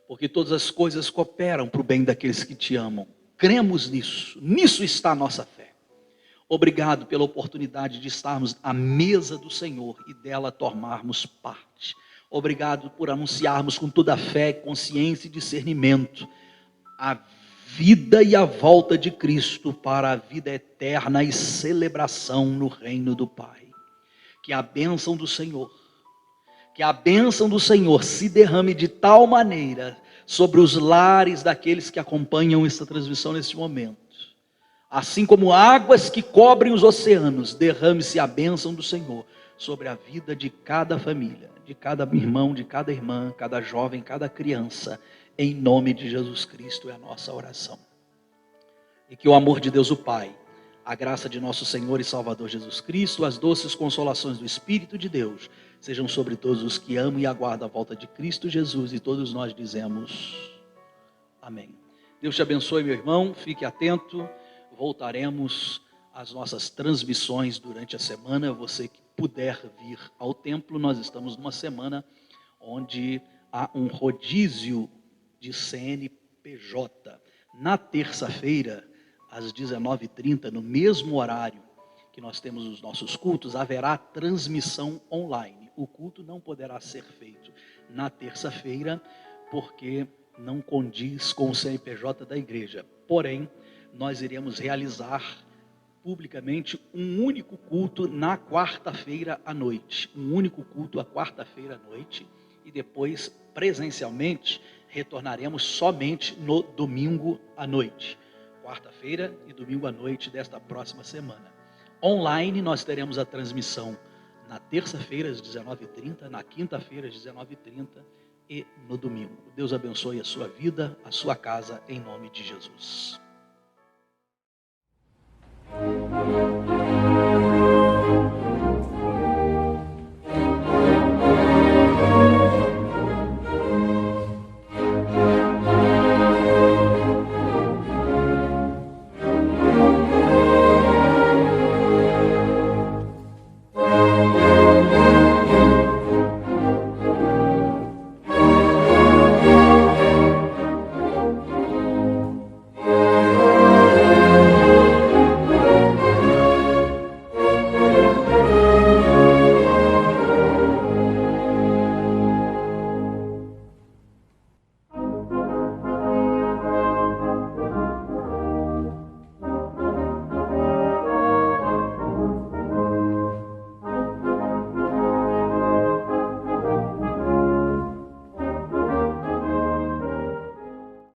porque todas as coisas cooperam para o bem daqueles que te amam. Cremos nisso, nisso está a nossa fé. Obrigado pela oportunidade de estarmos à mesa do Senhor e dela tomarmos parte. Obrigado por anunciarmos com toda a fé, consciência e discernimento a vida e a volta de Cristo para a vida eterna e celebração no reino do Pai. Que a bênção do Senhor se derrame de tal maneira sobre os lares daqueles que acompanham esta transmissão neste momento. Assim como águas que cobrem os oceanos, derrame-se a bênção do Senhor sobre a vida de cada família, de cada irmão, de cada irmã, cada jovem, cada criança, em nome de Jesus Cristo é a nossa oração. E que o amor de Deus o Pai, a graça de nosso Senhor e Salvador Jesus Cristo, as doces consolações do Espírito de Deus, sejam sobre todos os que amam e aguardam a volta de Cristo Jesus, e todos nós dizemos amém. Deus te abençoe, meu irmão, fique atento, voltaremos às nossas transmissões durante a semana. Você que puder vir ao templo, nós estamos numa semana onde há um rodízio de CNPJ. Na terça-feira, às 19h30, no mesmo horário que nós temos os nossos cultos, haverá transmissão online. O culto não poderá ser feito na terça-feira, porque não condiz com o CNPJ da igreja. Porém, nós iremos realizar publicamente um único culto na quarta-feira à noite. Um único culto à quarta-feira à noite. E depois, presencialmente, retornaremos somente no domingo à noite. Quarta-feira e domingo à noite desta próxima semana. Online, nós teremos a transmissão na terça-feira, às 19h30, na quinta-feira, às 19h30 e no domingo. Deus abençoe a sua vida, a sua casa, em nome de Jesus.